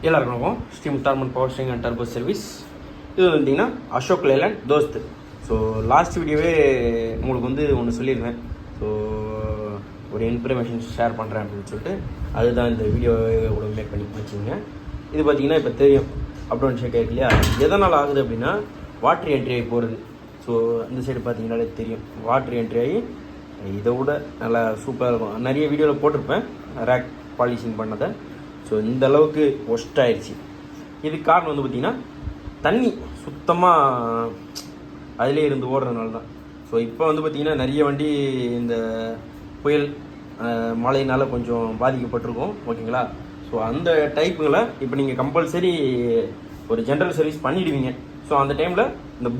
எல்லாருக்கும் வணக்கம். Sri Mutharamman power steering and turbo service. இது வந்துட்டிங்கன்னா அசோக் லேலண்ட் தோஸ்த். ஸோ லாஸ்ட் வீடியோவே உங்களுக்கு ஒன்று சொல்லியிருந்தேன். ஸோ ஒரு இன்ஃபர்மேஷன் ஷேர் பண்ணுறேன் அப்படின்னு சொல்லிட்டு அதுதான் இந்த வீடியோவை கூட மேக் பண்ணி வச்சுங்க. இது பார்த்தீங்கன்னா இப்போ தெரியும் அப்டவுன் ஷேக் ஆகிருக்கு இல்லையா? எதனால் ஆகுது அப்படின்னா வாட்டர் என்ட்ரி ஆகி போகிறது. ஸோ இந்த சைடு பார்த்தீங்கன்னாலே தெரியும் வாட்டர் என்ட்ரி ஆகி இதை விட நல்லா சூப்பராக இருக்கும். நிறைய வீடியோவில் போட்டிருப்பேன் ரேக் பாலிஷிங் பண்ணதை. ஸோ இந்த அளவுக்கு ஒஸ்ட் ஆயிடுச்சு. இதுக்கு காரணம் பார்த்திங்கன்னா தண்ணி சுத்தமாக அதிலே இருந்து ஓடுறதுனால தான். ஸோ இப்போ பார்த்திங்கன்னா நிறைய வண்டி இந்த புயல் மழையினால் கொஞ்சம் பாதிக்கப்பட்டிருக்கும், ஓகேங்களா? ஸோ அந்த டைப்புங்களை இப்போ நீங்கள் கம்பல்சரி ஒரு ஜென்ரல் சர்வீஸ் பண்ணிவிடுவீங்க. ஸோ அந்த டைமில் இந்த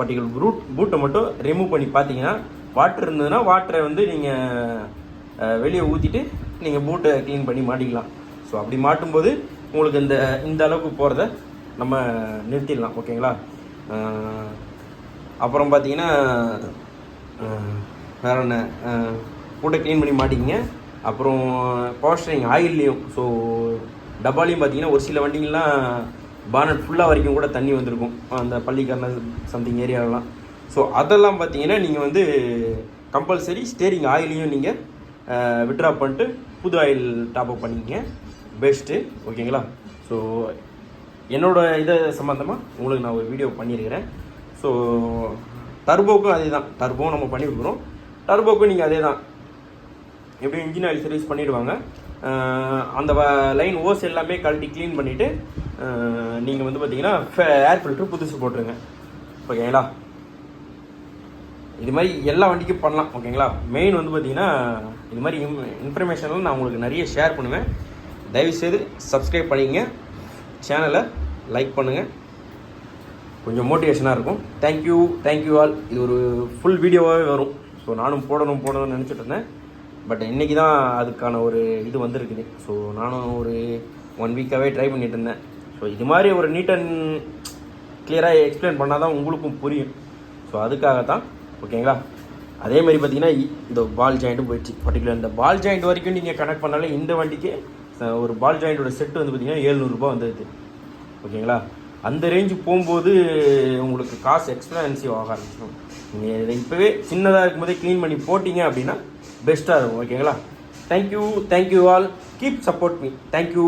பர்டிகுலர் பூட்டை மட்டும் ரிமூவ் பண்ணி பார்த்தீங்கன்னா வாட்டர் இருந்ததுன்னா வாட்டரை நீங்கள் வெளியே ஊற்றிட்டு நீங்கள் பூட்டை க்ளீன் பண்ணி மாட்டிக்கலாம். ஸோ அப்படி மாட்டும்போது உங்களுக்கு இந்த அளவுக்கு போகிறத நம்ம நிறுத்திடலாம், ஓகேங்களா? அப்புறம் பார்த்தீங்கன்னா வேறு என்ன, பூட்டை க்ளீன் பண்ணி மாட்டிக்கிங்க. அப்புறம் பவர் ஸ்டேரிங் ஆயில்லையும் ஸோ டப்பாலையும் பார்த்தீங்கன்னா ஒரு சில வண்டிங்கள்லாம் பானட் ஃபுல்லாக வரைக்கும் கூட தண்ணி வந்திருக்கும் அந்த பள்ளிக்காரன சம்திங் ஏரியாவெலாம். ஸோ அதெல்லாம் பார்த்தீங்கன்னா நீங்கள் கம்பல்சரி ஸ்டேரிங் ஆயிலையும் நீங்கள் விட்ரா பண்ணிட்டு புது ஆயில் டாப்அப் பண்ணிக்கிங்க, பெஸ்ட்டு, ஓகேங்களா? ஸோ என்னோடய இதை சம்மந்தமாக உங்களுக்கு நான் ஒரு வீடியோ பண்ணியிருக்கிறேன். ஸோ டர்போக்கும் அதே தான், டர்போவும் நம்ம பண்ணி கொடுக்குறோம். டர்போக்கும் நீங்கள் அதே தான், எப்படியும் இன்ஜின் ஆயில் சர்வீஸ் பண்ணிவிடுவாங்க. அந்த லைன் ஓஸ் எல்லாமே கழட்டி க்ளீன் பண்ணிவிட்டு நீங்கள் பார்த்தீங்கன்னா ஏர் ஃபில்ட்ரு புதுசு போட்டுருங்க, ஓகேங்களா? இது மாதிரி எல்லா வண்டிக்கும் பண்ணலாம், ஓகேங்களா? மெயின் பார்த்தீங்கன்னா இது மாதிரி இன்ஃபர்மேஷன்லாம் நான் உங்களுக்கு நிறைய ஷேர் பண்ணுவேன். தயவுசெய்து சப்ஸ்கிரைப் பண்ணிங்க, சேனலை லைக் பண்ணுங்கள், கொஞ்சம் மோட்டிவேஷனாக இருக்கும். Thank you all. இது ஒரு ஃபுல் வீடியோவாகவே வரும். ஸோ நானும் போடணும்னு நினச்சிட்டு இருந்தேன். பட் இன்றைக்கி தான் அதுக்கான ஒரு இது வந்திருக்குது. ஸோ நானும் ஒரு 1 வீக்காகவே ட்ரை பண்ணிட்டு இருந்தேன். ஸோ இது மாதிரி ஒரு நீட் அண்ட் கிளியராக எக்ஸ்பிளைன் பண்ணால் தான் உங்களுக்கும் புரியும். ஸோ அதுக்காகத்தான், ஓகேங்களா? அதே மாதிரி பார்த்தீங்கன்னா இந்த பால் ஜாயிண்ட்டும் போயிடுச்சு. பர்டிகுலர் இந்த பால் ஜாயிண்ட் வரைக்கும் நீங்கள் கனெக்ட் பண்ணாலே இந்த வண்டிக்கு ஒரு பால் ஜாயிண்டோட செட்டு பார்த்தீங்கன்னா 700 ரூபா வந்துடுது, ஓகேங்களா? அந்த ரேஞ்சு போகும்போது உங்களுக்கு காசு எக்ஸ்பென்சிவ் ஆக ஆரம்பிச்சிடும். நீங்கள் இதை இப்போவே சின்னதாக இருக்கும்போதே க்ளீன் பண்ணி போட்டிங்க அப்படின்னா பெஸ்ட்டாக இருக்கும், ஓகேங்களா? Thank you all. Keep support me. Thank you.